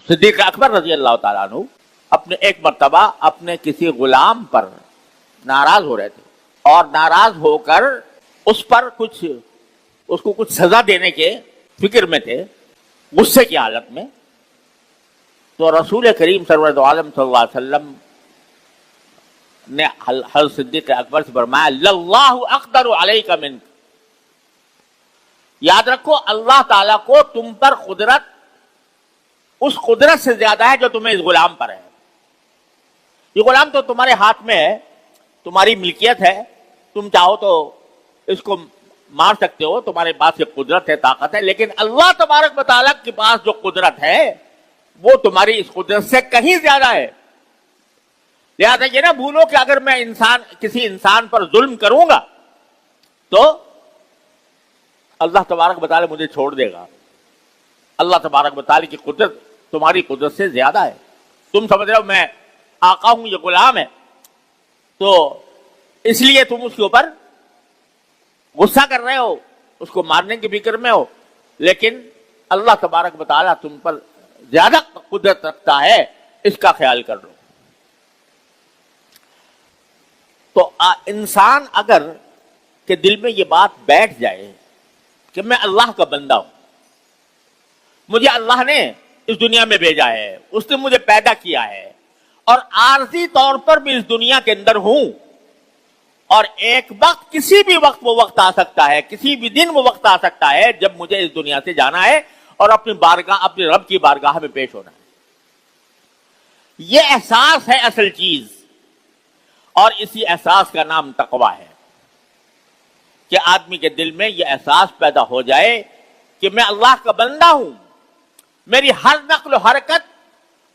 صدیق اکبر رضی اللہ تعالیٰ عنہ اپنے ایک مرتبہ اپنے کسی غلام پر ناراض ہو رہے تھے اور ناراض ہو کر اس پر اس کو کچھ سزا دینے کے فکر میں تھے، غصے کی حالت میں. تو رسول کریم سرور عالم صلی اللہ علیہ وسلم نے حضرت صدیق اکبر سے فرمایا للہ اقدر علیک منک، یاد رکھو اللہ تعالیٰ کو تم پر قدرت اس قدرت سے زیادہ ہے جو تمہیں اس غلام پر ہے. یہ غلام تو تمہارے ہاتھ میں ہے، تمہاری ملکیت ہے، تم چاہو تو اس کو مار سکتے ہو، تمہارے پاس یہ قدرت ہے، طاقت ہے، لیکن اللہ تبارک و تعالیٰ کے پاس جو قدرت ہے وہ تمہاری اس قدرت سے کہیں زیادہ ہے. لہذا یہ نہ بھولو کہ اگر میں کسی انسان پر ظلم کروں گا تو اللہ تبارک و تعالیٰ مجھے چھوڑ دے گا. اللہ تبارک و تعالیٰ کی قدرت تمہاری قدرت سے زیادہ ہے. تم سمجھ رہے ہو میں آقا ہوں، یہ غلام ہے، تو اس لیے تم اس کے اوپر غصہ کر رہے ہو، اس کو مارنے کی فکر میں ہو، لیکن اللہ تبارک و تعالیٰ تم پر زیادہ قدرت رکھتا ہے، اس کا خیال کر لو. تو انسان اگر کہ دل میں یہ بات بیٹھ جائے کہ میں اللہ کا بندہ ہوں، مجھے اللہ نے اس دنیا میں بھیجا ہے، اس نے مجھے پیدا کیا ہے اور عارضی طور پر بھی اس دنیا کے اندر ہوں، اور ایک وقت کسی بھی وقت وہ وقت آ سکتا ہے، کسی بھی دن وہ وقت آ سکتا ہے جب مجھے اس دنیا سے جانا ہے اور اپنے رب کی بارگاہ میں پیش ہونا ہے. یہ احساس ہے اصل چیز، اور اسی احساس کا نام تقویٰ ہے کہ آدمی کے دل میں یہ احساس پیدا ہو جائے کہ میں اللہ کا بندہ ہوں، میری ہر نقل و حرکت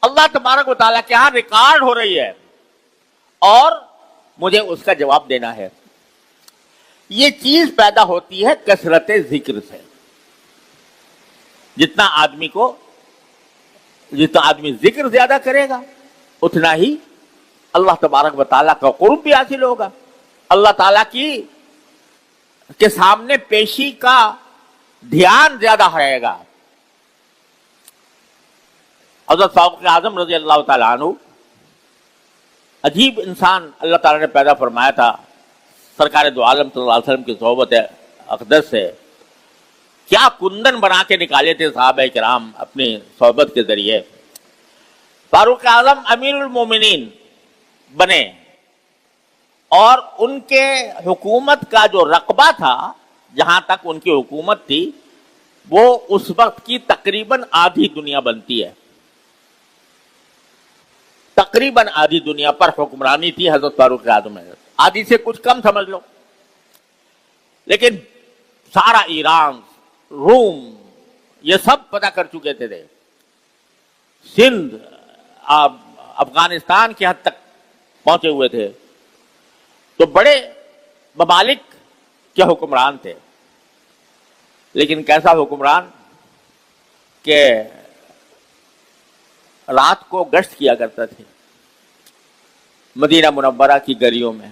اللہ تبارک و تعالیٰ کے ہاں ریکارڈ ہو رہی ہے اور مجھے اس کا جواب دینا ہے. یہ چیز پیدا ہوتی ہے کثرت ذکر سے. جتنا آدمی ذکر زیادہ کرے گا اتنا ہی اللہ تبارک و تعالیٰ کا قرب بھی حاصل ہوگا، اللہ تعالیٰ کے سامنے پیشی کا دھیان زیادہ رہے گا. حضرت فاروق اعظم رضی اللہ تعالیٰ عنہ عجیب انسان اللہ تعالیٰ نے پیدا فرمایا تھا سرکار دو عالم صلی اللہ علیہ وسلم کی صحبت اقدس سے. کیا کندن بنا کے نکالے تھے صحابہ کرام اپنی صحبت کے ذریعے. فاروق اعظم امیر المومنین بنے اور ان کے حکومت کا جو رقبہ تھا، جہاں تک ان کی حکومت تھی، وہ اس وقت کی تقریباً آدھی دنیا بنتی ہے. تقریباً آدھی دنیا پر حکمرانی تھی حضرت فاروق اعظم میں، آدھی سے کچھ کم سمجھ لو. لیکن سارا ایران، روم، یہ سب پتہ کر چکے تھے، سندھ، افغانستان کی حد تک پہنچے ہوئے تھے. تو بڑے ممالک کے حکمران تھے. لیکن کیسا حکمران کہ رات کو گشت کیا کرتا تھے مدینہ منورہ کی گلیوں میں.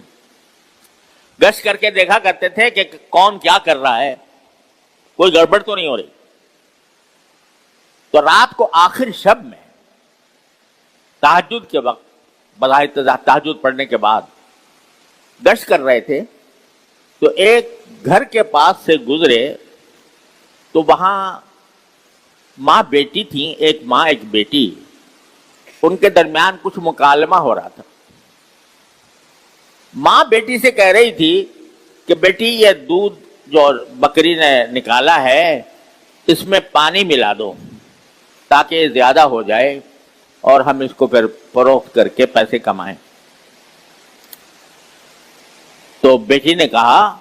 گشت کر کے دیکھا کرتے تھے کہ کون کیا کر رہا ہے، کوئی گڑبڑ تو نہیں ہو رہی. تو رات کو آخر شب میں تہجد کے وقت، بظاہر تہجد پڑھنے کے بعد گشت کر رہے تھے، تو ایک گھر کے پاس سے گزرے تو وہاں ماں بیٹی تھیں، ایک ماں ایک بیٹی، ان کے درمیان کچھ مکالمہ ہو رہا تھا. ماں بیٹی سے کہہ رہی تھی کہ بیٹی یہ دودھ جو بکری نے نکالا ہے اس میں پانی ملا دو تاکہ زیادہ ہو جائے اور ہم اس کو پھر فروخت کر کے پیسے کمائیں. تو بیٹی نے کہا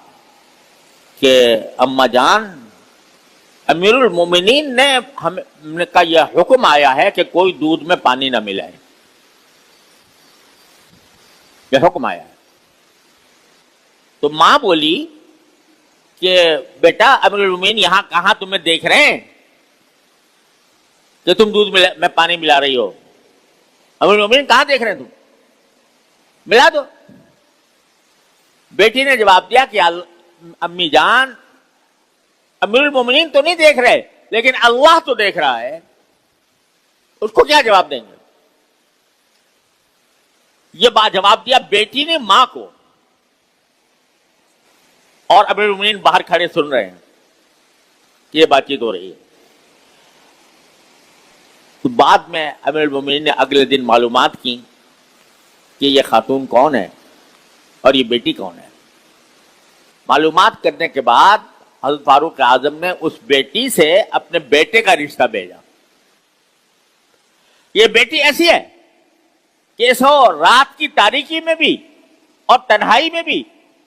کہ اماں جان، امیر المومنین نے ہم کا یہ حکم آیا ہے کہ کوئی دودھ میں پانی نہ ملائے، یہ حکم آیا ہے. تو ماں بولی کہ بیٹا امیر المومنین یہاں کہاں تمہیں دیکھ رہے ہیں کہ تم دودھ میں پانی ملا رہی ہو؟ امیر المومنین کہاں دیکھ رہے ہیں، تم ملا دو. بیٹی نے جواب دیا کہ امی جان، امیر المومنین تو نہیں دیکھ رہے لیکن اللہ تو دیکھ رہا ہے. اس کو کیا جواب دیں گے؟ یہ بات جواب دیا بیٹی نے ماں کو، اور امیر المومنین باہر کھڑے سن رہے ہیں کہ یہ بات چیت ہو رہی ہے. تو بعد میں امیر المومنین نے اگلے دن معلومات کی کہ یہ خاتون کون ہے اور یہ بیٹی کون ہے. معلومات کرنے کے بعد حضرت فاروق اعظم نے اس بیٹی سے اپنے بیٹے کا رشتہ بھیجا. یہ بیٹی ایسی ہے کہ سو رات کی تاریکی میں بھی اور تنہائی میں بھی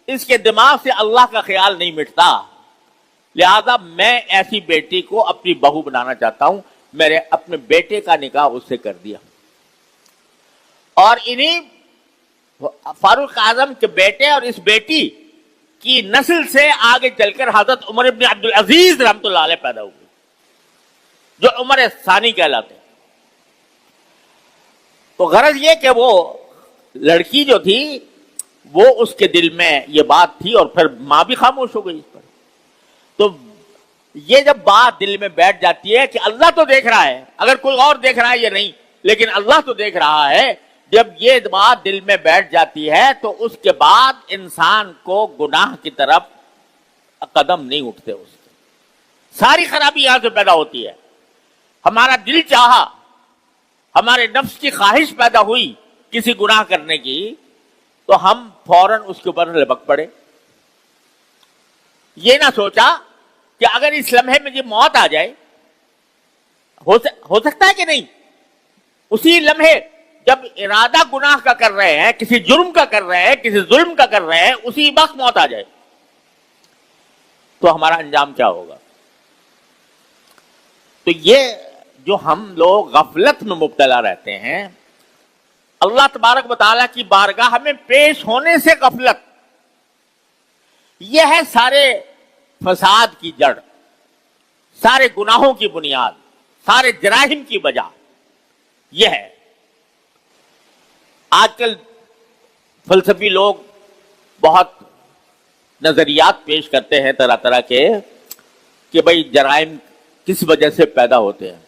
اس کے دماغ سے اللہ کا خیال نہیں مٹتا، لہذا میں ایسی بیٹی کو اپنی بہو بنانا چاہتا ہوں. میرے اپنے بیٹے کا نکاح اس سے کر دیا. اور انہی فاروق اعظم کے بیٹے اور اس بیٹی کی نسل سے آگے چل کر حضرت عمر ابن عبدالعزیز رحمۃ اللہ علیہ پیدا ہوئے، جو عمر ثانی کہلاتے. تو غرض یہ کہ وہ لڑکی جو تھی وہ اس کے دل میں یہ بات تھی، اور پھر ماں بھی خاموش ہو گئی اس پر. تو یہ جب بات دل میں بیٹھ جاتی ہے کہ اللہ تو دیکھ رہا ہے، اگر کوئی اور دیکھ رہا ہے یہ نہیں، لیکن اللہ تو دیکھ رہا ہے، جب یہ بات دل میں بیٹھ جاتی ہے تو اس کے بعد انسان کو گناہ کی طرف قدم نہیں اٹھتے. اس کے ساری خرابی یہاں سے پیدا ہوتی ہے. ہمارا دل چاہا، ہمارے نفس کی خواہش پیدا ہوئی کسی گناہ کرنے کی، تو ہم فوراً اس کے اوپر لپک پڑے. یہ نہ سوچا کہ اگر اس لمحے میں یہ موت آ جائے، ہو سکتا ہے کہ نہیں، اسی لمحے جب ارادہ گناہ کا کر رہے ہیں، کسی جرم کا کر رہے ہیں، کسی ظلم کا کر رہے ہیں، اسی وقت موت آ جائے تو ہمارا انجام کیا ہوگا؟ تو یہ جو ہم لوگ غفلت میں مبتلا رہتے ہیں، اللہ تبارک و تعالیٰ کی بارگاہ میں پیش ہونے سے غفلت، یہ ہے سارے فساد کی جڑ، سارے گناہوں کی بنیاد، سارے جرائم کی وجہ یہ ہے. آج کل فلسفی لوگ بہت نظریات پیش کرتے ہیں طرح طرح کے کہ بھئی جرائم کس وجہ سے پیدا ہوتے ہیں.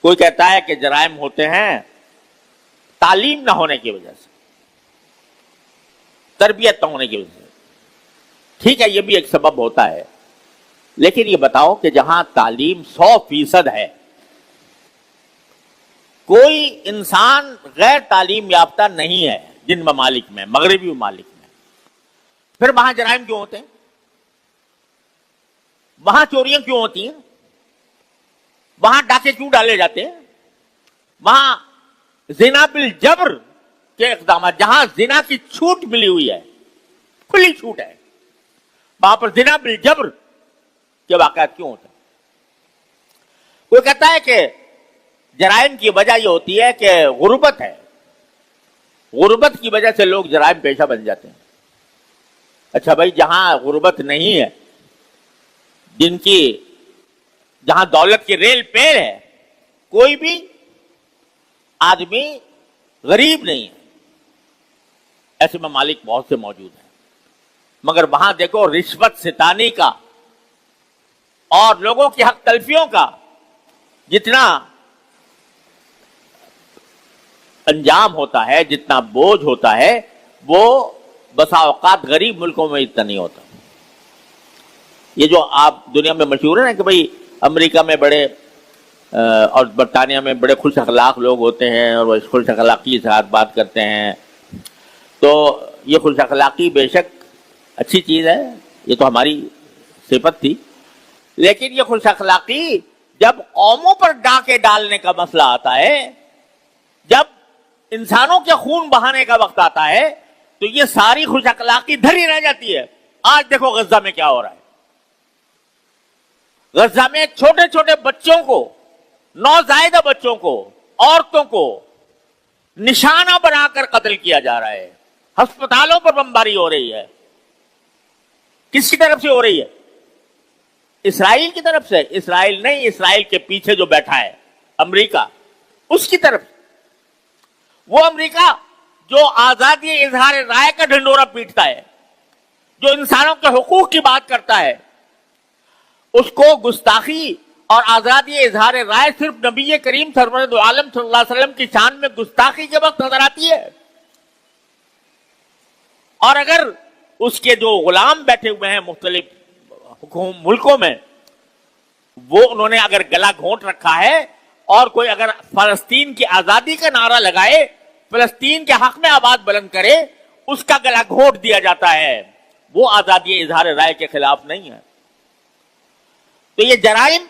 کوئی کہتا ہے کہ جرائم ہوتے ہیں تعلیم نہ ہونے کی وجہ سے، تربیت نہ ہونے کی وجہ سے. ٹھیک ہے، یہ بھی ایک سبب ہوتا ہے، لیکن یہ بتاؤ کہ جہاں تعلیم 100% ہے، کوئی انسان غیر تعلیم یافتہ نہیں ہے جن ممالک میں، مغربی ممالک میں، پھر وہاں جرائم کیوں ہوتے ہیں؟ وہاں چوریاں کیوں ہوتی ہیں؟ وہاں ڈاکے کیوں ڈالے جاتے ہیں؟ وہاں زنا بالجبر کے اقدامات، جہاں زنا کی چھوٹ ملی ہوئی ہے، کھلی چھوٹ ہے، وہاں پر زنا بالجبر کے واقعات کیوں ہوتے ہیں؟ کوئی کہتا ہے کہ جرائم کی وجہ یہ ہوتی ہے کہ غربت ہے، غربت کی وجہ سے لوگ جرائم پیشہ بن جاتے ہیں. اچھا بھائی، جہاں غربت نہیں ہے، جہاں دولت کی ریل پیر ہے، کوئی بھی آدمی غریب نہیں ہے، ایسے ممالک بہت سے موجود ہیں، مگر وہاں دیکھو رشوت ستانی کا اور لوگوں کی حق تلفیوں کا جتنا انجام ہوتا ہے، جتنا بوجھ ہوتا ہے، وہ بسا اوقات غریب ملکوں میں اتنا نہیں ہوتا. یہ جو آپ دنیا میں مشہور ہے نا کہ بھئی امریکہ میں بڑے اور برطانیہ میں بڑے خوش اخلاق لوگ ہوتے ہیں اور وہ اس خوش اخلاقی کے ساتھ بات کرتے ہیں، تو یہ خوش اخلاقی بے شک اچھی چیز ہے، یہ تو ہماری صفت تھی، لیکن یہ خوش اخلاقی جب قوموں پر ڈاکے ڈالنے کا مسئلہ آتا ہے، جب انسانوں کے خون بہانے کا وقت آتا ہے، تو یہ ساری خوش اخلاقی دھری رہ جاتی ہے. آج دیکھو غزہ میں کیا ہو رہا ہے. غزہ میں چھوٹے چھوٹے بچوں کو، نوزائیدہ بچوں کو، عورتوں کو نشانہ بنا کر قتل کیا جا رہا ہے. ہسپتالوں پر بمباری ہو رہی ہے. کس کی طرف سے ہو رہی ہے؟ اسرائیل کی طرف سے. اسرائیل نہیں، اسرائیل کے پیچھے جو بیٹھا ہے امریکہ، اس کی طرف. وہ امریکہ جو آزادی اظہار رائے کا ڈھنڈورا پیٹتا ہے، جو انسانوں کے حقوق کی بات کرتا ہے، اس کو گستاخی اور آزادی اظہار رائے صرف نبی کریم سرور دو عالم صلی اللہ علیہ وسلم کی شان میں گستاخی کے وقت نظر آتی ہے. اور اگر اس کے جو غلام بیٹھے ہوئے ہیں مختلف ملکوں میں، وہ انہوں نے اگر گلا گھونٹ رکھا ہے اور کوئی اگر فلسطین کی آزادی کا نعرہ لگائے، فلسطین کے حق میں آواز بلند کرے، اس کا گلا گھونٹ دیا جاتا ہے. وہ آزادی اظہار رائے کے خلاف نہیں ہے. تو یہ جرائم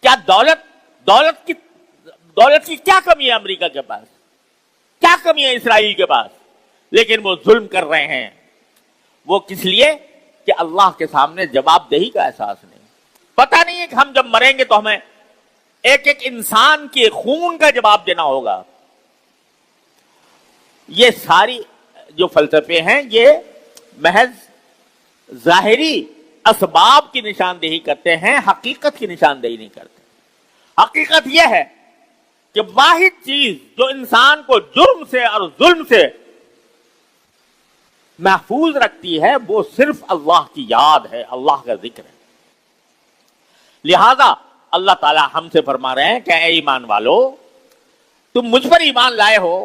کیا دولت کی کیا کمی ہے امریکہ کے پاس؟ کیا کمی ہے اسرائیل کے پاس؟ لیکن وہ ظلم کر رہے ہیں. وہ کس لیے؟ کہ اللہ کے سامنے جواب دہی کا احساس نہیں. پتہ نہیں ہے کہ ہم جب مریں گے تو ہمیں ایک ایک انسان کے خون کا جواب دینا ہوگا. یہ ساری جو فلسفے ہیں یہ محض ظاہری اسباب کی نشاندہی کرتے ہیں، حقیقت کی نشاندہی نہیں کرتے. حقیقت یہ ہے کہ واحد چیز جو انسان کو جرم سے اور ظلم سے محفوظ رکھتی ہے وہ صرف اللہ کی یاد ہے، اللہ کا ذکر ہے. لہذا اللہ تعالی ہم سے فرما رہے ہیں کہ اے ایمان والو، تم مجھ پر ایمان لائے ہو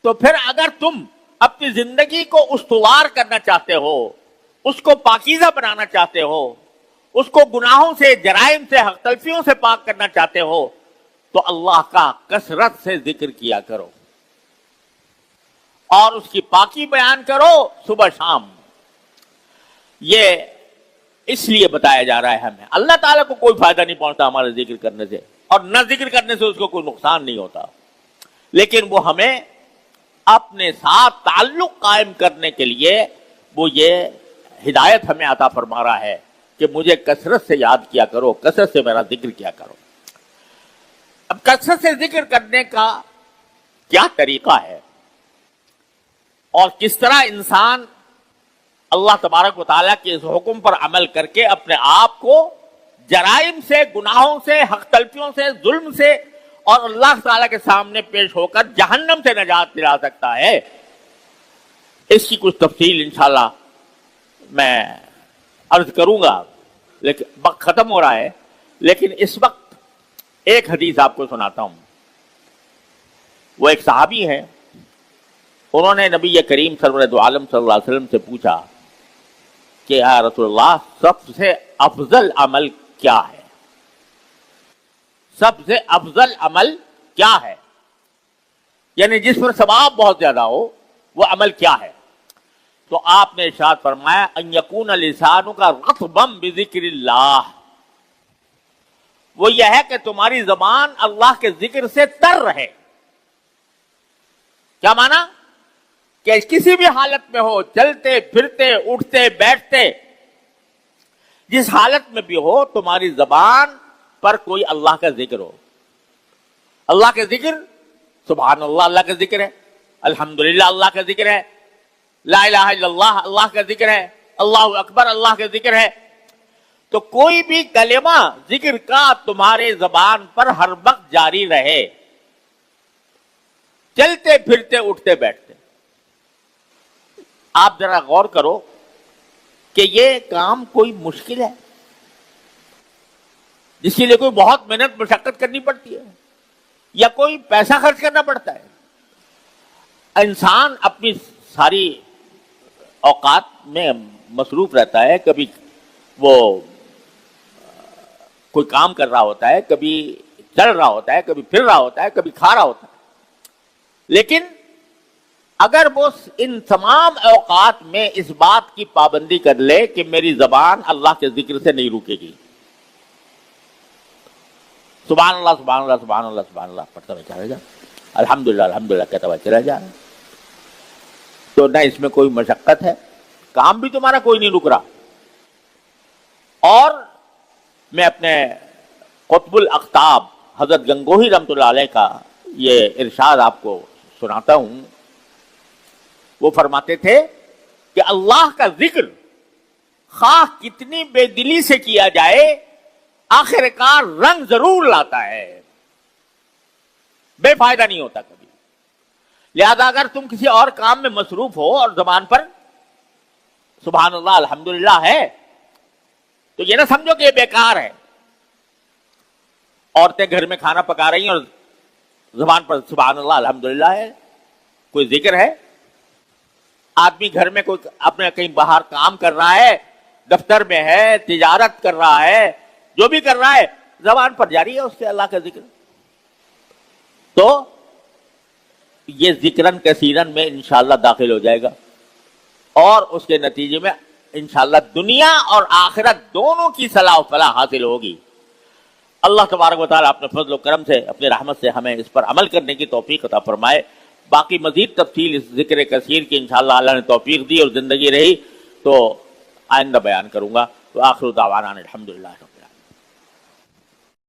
تو پھر اگر تم اپنی زندگی کو استوار کرنا چاہتے ہو، اس کو پاکیزہ بنانا چاہتے ہو، اس کو گناہوں سے، جرائم سے، حق تلفیوں سے پاک کرنا چاہتے ہو، تو اللہ کا کثرت سے ذکر کیا کرو اور اس کی پاکی بیان کرو صبح شام. یہ اس لیے بتایا جا رہا ہے ہمیں. اللہ تعالیٰ کو کوئی فائدہ نہیں پہنچتا ہمارے ذکر کرنے سے، اور نہ ذکر کرنے سے اس کو کوئی نقصان نہیں ہوتا، لیکن وہ ہمیں اپنے ساتھ تعلق قائم کرنے کے لیے وہ یہ ہدایت ہمیں عطا فرما رہا ہے کہ مجھے کثرت سے یاد کیا کرو، کثرت سے میرا ذکر کیا کرو. اب کثرت سے ذکر کرنے کا کیا طریقہ ہے اور کس طرح انسان اللہ تبارک و تعالیٰ کے اس حکم پر عمل کر کے اپنے آپ کو جرائم سے، گناہوں سے، حق تلفیوں سے، ظلم سے اور اللہ تعالیٰ کے سامنے پیش ہو کر جہنم سے نجات دلا سکتا ہے، اس کی کچھ تفصیل انشاءاللہ میں عرض کروں گا. لیکن وقت ختم ہو رہا ہے، لیکن اس وقت ایک حدیث آپ کو سناتا ہوں. وہ ایک صحابی ہیں، انہوں نے نبی کریم سرور دو عالم صلی اللہ علیہ وسلم سے پوچھا کہ یا رسول اللہ، سب سے افضل عمل کیا ہے؟ سب سے افضل عمل کیا ہے؟ یعنی جس پر ثواب بہت زیادہ ہو وہ عمل کیا ہے؟ تو آپ نے ارشاد فرمایا ان یکون لسانک رطبا بذکر اللہ. وہ یہ ہے کہ تمہاری زبان اللہ کے ذکر سے تر رہے. کیا معنی؟ کہ کسی بھی حالت میں ہو، چلتے پھرتے، اٹھتے بیٹھتے، جس حالت میں بھی ہو، تمہاری زبان پر کوئی اللہ کا ذکر ہو. اللہ کا ذکر، سبحان اللہ اللہ کا ذکر ہے، الحمدللہ اللہ کا ذکر ہے، لا الہ الا اللہ اللہ کا ذکر ہے، اللہ اکبر اللہ کا ذکر ہے. تو کوئی بھی کلمہ ذکر کا تمہارے زبان پر ہر وقت جاری رہے، چلتے پھرتے اٹھتے بیٹھتے. آپ ذرا غور کرو کہ یہ کام کوئی مشکل ہے جس کے لیے کوئی بہت محنت مشقت کرنی پڑتی ہے یا کوئی پیسہ خرچ کرنا پڑتا ہے؟ انسان اپنی ساری اوقات میں مصروف رہتا ہے، کبھی وہ کوئی کام کر رہا ہوتا ہے، کبھی چل رہا ہوتا ہے، کبھی پھر رہا ہوتا ہے، کبھی کھا رہا ہوتا ہے. لیکن اگر وہ ان تمام اوقات میں اس بات کی پابندی کر لے کہ میری زبان اللہ کے ذکر سے نہیں رکے گی، سبحان اللہ سبحان اللہ سبحان اللہ سبحان اللہ پڑھتا ہوا چلا جا، الحمدللہ الحمدللہ کہتا ہوا چلا جا، تو نہ اس میں کوئی مشقت ہے، کام بھی تمہارا کوئی نہیں رک رہا. اور میں اپنے قطب الاقطاب حضرت گنگوہی رحمۃ اللہ علیہ کا یہ ارشاد آپ کو سناتا ہوں. وہ فرماتے تھے کہ اللہ کا ذکر خواہ کتنی بے دلی سے کیا جائے آخر کار رنگ ضرور لاتا ہے، بے فائدہ نہیں ہوتا کبھی. لہذا اگر تم کسی اور کام میں مصروف ہو اور زبان پر سبحان اللہ الحمدللہ ہے تو یہ نہ سمجھو کہ یہ بیکار ہے. عورتیں گھر میں کھانا پکا رہی ہیں اور زبان پر سبحان اللہ الحمدللہ ہے، کوئی ذکر ہے؟ آدمی گھر میں کوئی اپنے کہیں باہر کام کر رہا ہے، دفتر میں ہے، تجارت کر رہا ہے، جو بھی کر رہا ہے زبان پر جاری ہے اس کے اللہ کا ذکر. تو یہ ذکرن کثیرن میں انشاءاللہ داخل ہو جائے گا اور اس کے نتیجے میں انشاءاللہ دنیا اور آخرت دونوں کی صلاح و فلاح حاصل ہوگی. اللہ تبارک و تعالیٰ اپنے فضل و کرم سے اپنی رحمت سے ہمیں اس پر عمل کرنے کی توفیق عطا فرمائے. باقی مزید تفصیل اس ذکر کثیر کی انشاءاللہ اللہ نے توفیق دی اور زندگی رہی تو آئندہ بیان کروں گا. تو آخر دعوانا الحمدللہ.